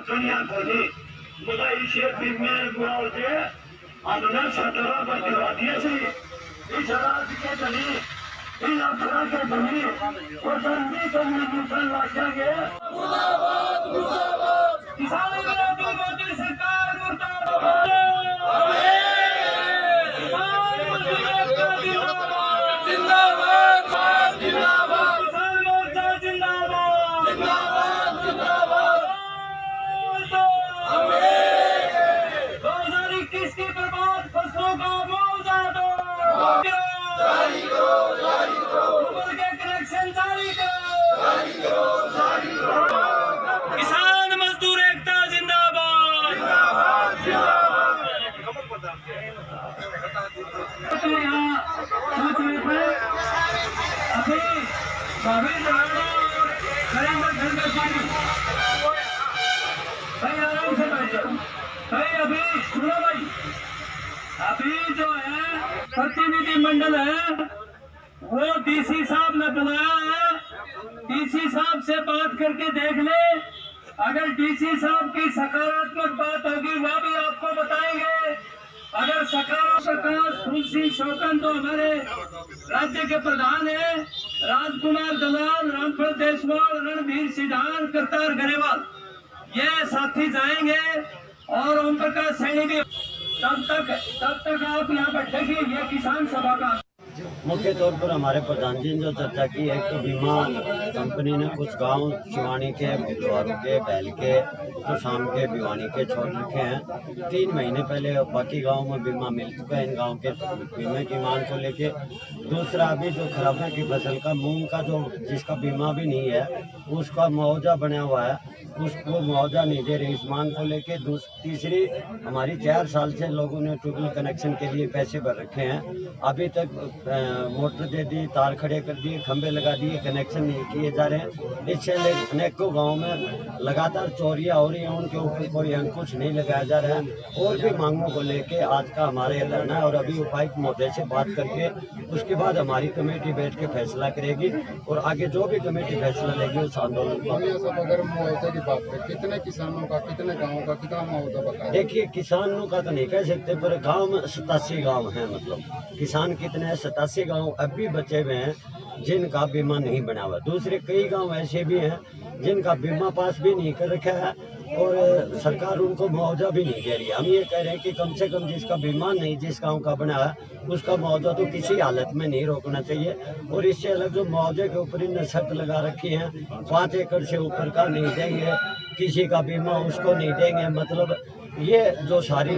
दुनिया खोली मुझे इसे भी में मुआवजे आदना सतरा पर दिवा दिए सी इस राज के धनी इन अफरा के धनी और धनी को नुकसान लागे मुर्दाबाद मुर्दाबाद किसान विरोधी मोदी सरकार मुर्दाबाद जिंदाबाद जिंदाबाद किसान मोर्चा जिंदाबाद जिंदाबाद जिंदाबाद 2021 की बर्बाद फसलों का मुआवजा दो जारी करो ऊपर के कनेक्शन जारी करो किसान मजदूर एकता जिंदाबाद जिंदाबाद जिंदाबाद तो यहाँ अभी भाई आराम से बैठ जाओ भाई। अभी सुनो भाई, अभी जो है प्रतिनिधि मंडल है वो डीसी साहब ने बुलाया है। डीसी साहब से बात करके देख ले, अगर डीसी साहब की सकारात्मक बात होगी वह भी आपको बताएंगे। अगर सकारात्मक तुलसी शोकन तो हमारे राज्य के प्रधान है, राजकुमार दलाल, रामफल देशवाल, रणधीर सिद्धार, करतार गरेवाल, ये साथी जाएंगे और ओम प्रकाश सैनी भी। तब तक आप यहाँ बैठेंगे। ये किसान सभा का मुख्य तौर पर हमारे प्रधान जी ने जो चर्चा की, एक तो बीमा कंपनी ने कुछ गांव शिवानी के, बिलवारू के, बैल के, तो शाम के, भिवानी के छोड़ रखे हैं। 3 महीने पहले बाकी गांव में बीमा मिल चुका है इन गांव के बीमे की मांग को लेके। दूसरा, अभी जो खराबे की फसल का मूंग का जो जिसका बीमा भी नहीं है उसका मुआवजा बना हुआ है, उसको मुआवजा नहीं दे रही, इस मांग को लेके। तीसरी, हमारी 4 साल से लोगों ने ट्यूबवेल कनेक्शन के लिए पैसे भर रखे हैं, अभी तक मोटर दे दी, तार खड़े कर दिए, खंबे लगा दिए, कनेक्शन नहीं किए जा रहे हैं। इससे अनेकों गाँव में लगातार चोरियां हो रही हैं, उनके ऊपर कोई अंकुश नहीं लगाया जा रहा है। और भी मांगों को लेके आज का हमारा यह धरना है और अभी उपायुक्त महोदय से बात करके उसके बाद हमारी कमेटी बैठ के फैसला करेगी और आगे जो भी कमेटी फैसला लेगी उस आंदोलन को। अगर मुआवजे की बात करें, कितने किसानों का, कितने गाँवों का कितना मुआवजा बताया? देखिए, किसानों का तो नहीं कह सकते, पर गांव में 87 गांव हैं। मतलब किसान कितने हैं? 87 गांव अब भी बचे हुए हैं जिनका बीमा नहीं बना हुआ। दूसरे कई गांव ऐसे भी हैं जिनका बीमा पास भी नहीं कर रखा है और सरकार उनको मुआवजा भी नहीं दे रही है। हम ये कह रहे हैं कि कम से कम जिसका बीमा नहीं, जिस गांव का बना है, उसका मुआवजा तो किसी हालत में नहीं रोकना चाहिए। और इससे अलग जो मुआवजे के ऊपर इन शर्त लगा रखी है, 5 एकड़ से ऊपर का नहीं देंगे, किसी का बीमा उसको नहीं देंगे। मतलब ये जो सारी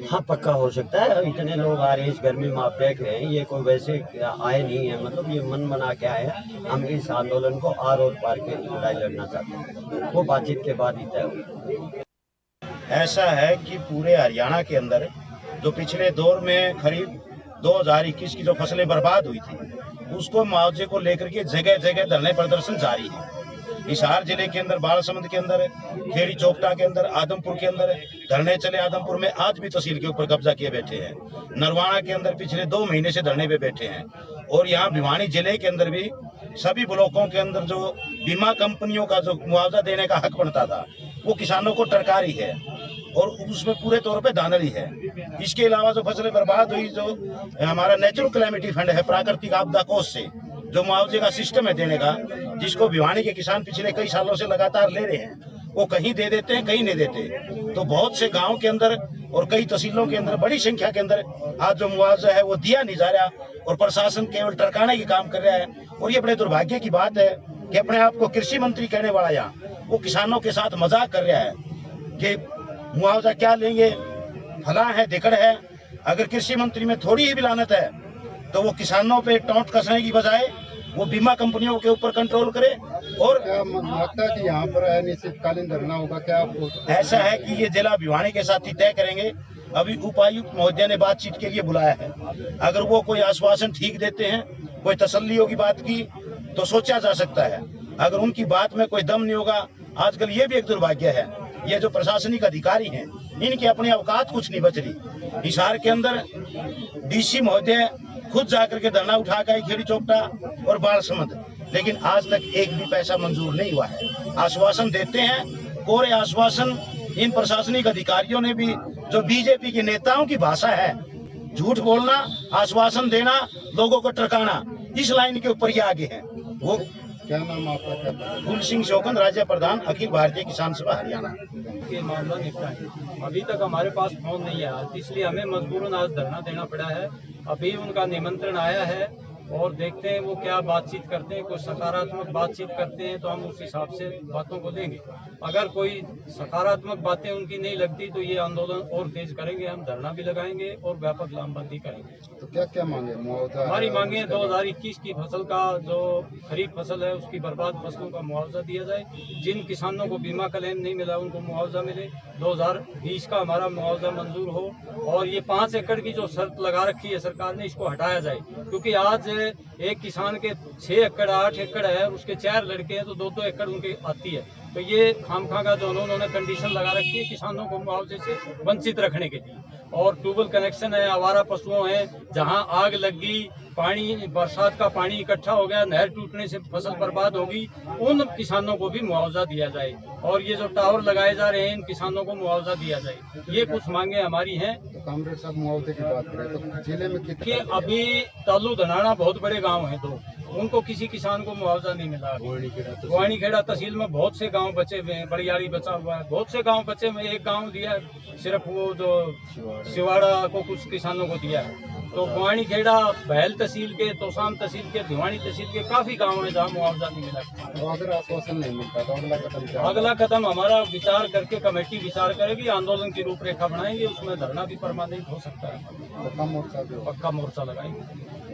हाँ पक्का हो सकता है। इतने लोग आ रहे हैं इस गर्मी में, आप देख रहे हैं, ये कोई वैसे आए नहीं है, मतलब ये मन बना के आए हैं। हम इस आंदोलन को आर और पार की लड़ाई लड़ना चाहते हैं, वो बातचीत के बाद ही तय होगी। ऐसा है कि पूरे हरियाणा के अंदर जो पिछले दौर में खरीफ 2021 की जो फसलें बर्बाद हुई थी, उसको मुआवजे को लेकर के जगह जगह धरने प्रदर्शन जारी है। हिसार जिले के अंदर, बालसमंद के अंदर, खेड़ी चौकटा के अंदर, आदमपुर के अंदर धरने चले। आदमपुर में आज भी तहसील के ऊपर कब्जा किए बैठे हैं। नरवाना के अंदर पिछले 2 महीने से धरने पे बैठे हैं। और यहाँ भिवानी जिले के अंदर भी सभी ब्लॉकों के अंदर जो बीमा कंपनियों का जो मुआवजा देने का हक बनता था, वो किसानों को टरकारी है और उसमें पूरे तौर पे धांधली है। इसके अलावा जो फसलें बर्बाद हुई, जो हमारा नेचुरल कैलेमिटी फंड है, प्राकृतिक आपदा कोष से जो मुआवजे का सिस्टम है देने का, जिसको भिवानी के किसान पिछले कई सालों से लगातार ले रहे हैं, वो कहीं दे देते हैं, कहीं नहीं देते। तो बहुत से गांव के अंदर और कई तहसीलों के अंदर बड़ी संख्या के अंदर आज जो मुआवजा है वो दिया नहीं जा रहा और प्रशासन केवल टरकाने की काम कर रहा है। और ये बड़े दुर्भाग्य की बात है कि अपने आप को कृषि मंत्री कहने वाला यहाँ वो किसानों के साथ मजाक कर रहा है कि मुआवजा क्या लेंगे, फला है, दिकड़ है। अगर कृषि मंत्री में थोड़ी ही भी लानत है तो वो किसानों पे टोंट कसने की बजाय वो बीमा कंपनियों के ऊपर कंट्रोल करे। और क्या लगता है कि यहाँ पर अनिश्चितकालीन धरना होगा? क्या ऐसा है कि ये जिला भिवानी के साथ ही तय करेंगे। अभी उपायुक्त महोदय ने बातचीत के लिए बुलाया है। अगर वो कोई आश्वासन ठीक देते हैं, कोई तसल्लियों की बात की, तो सोचा जा सकता है। अगर उनकी बात में कोई दम नहीं होगा, आजकल ये भी एक दुर्भाग्य है, ये जो प्रशासनिक अधिकारी हैं इनकी अपनी औकात कुछ नहीं बच रही। हिसार के अंदर डीसी महोदय खुद जाकर के धरना उठा गए खेड़ी चौकटा और बालसमंद, लेकिन आज तक एक भी पैसा मंजूर नहीं हुआ है। आश्वासन देते हैं, कोरे आश्वासन इन प्रशासनिक अधिकारियों ने भी, जो बीजेपी के नेताओं की भाषा है, झूठ बोलना, आश्वासन देना, लोगों को टरकाना, इस लाइन के ऊपर ये आगे हैं। वो क्या नाम आपका? क्या फूल सिंह शौकन, राज्य प्रधान, अखिल भारतीय किसान सभा हरियाणा। के मामला निपटा है। अभी तक हमारे पास फोन नहीं आया, इसलिए हमें मजबूरन आज धरना देना पड़ा है। अभी उनका निमंत्रण आया है और देखते हैं वो क्या बातचीत करते हैं। कुछ सकारात्मक बातचीत करते हैं तो हम उस हिसाब से बातों को लेंगे। अगर कोई सकारात्मक बातें उनकी नहीं लगती तो ये आंदोलन और तेज करेंगे, हम धरना भी लगाएंगे और व्यापक लामबंदी करेंगे। तो क्या क्या मांगे? मुआवजा? हमारी मांगे 2021 की फसल का जो खरीफ फसल है उसकी बर्बाद फसलों का मुआवजा दिया जाए। जिन किसानों को बीमा क्लेम नहीं मिला उनको मुआवजा मिले। 2020 का हमारा मुआवजा मंजूर हो और ये 5 एकड़ की जो शर्त लगा रखी है सरकार ने, इसको हटाया जाए। क्योंकि आज एक किसान के 6 एकड़ 8 एकड़ है और उसके 4 लड़के हैं तो 2-2 एकड़ उनके आती है। तो ये खामखा का जो उन्होंने कंडीशन लगा रखी है किसानों को मुआवजे से वंचित रखने के लिए। और ट्यूबवेल कनेक्शन है, आवारा पशुओं हैं, जहां आग लग गई, पानी बरसात का पानी इकट्ठा हो गया, नहर टूटने से फसल बर्बाद होगी, उन किसानों को भी मुआवजा दिया जाए। और ये जो टावर लगाए जा रहे हैं इन किसानों को मुआवजा दिया जाए। ये कुछ मांगे हमारी हैं। तो कामरेड साहब मुआवजे की बात करें तो जिले में कि कितने? अभी तालू धनाना बहुत बड़े गांव हैं दो, उनको किसी किसान को मुआवजा नहीं मिला। वाणी खेड़ा तहसील में बहुत से गांव बचे हुए हैं, बड़ियारी बचा हुआ है, बहुत से गांव बचे हुए हैं। एक गांव दिया है सिर्फ वो जो सिवाड़ा को कुछ किसानों को दिया है। तो वाणी खेड़ा, बहल तहसील के, तोसाम तहसील के, भिवानी तहसील के काफी गाँव हैं जहाँ मुआवजा नहीं मिला। तो अगर आश्वासन नहीं मिलता तो अगला कदम क्या? अगला कदम हमारा विचार करके कमेटी विचार करेगी, आंदोलन की रूपरेखा बनाएंगे, उसमें धरना भी परमानेंट हो सकता है। पक्का मोर्चा भी होगा। पक्का मोर्चा लगाएंगे।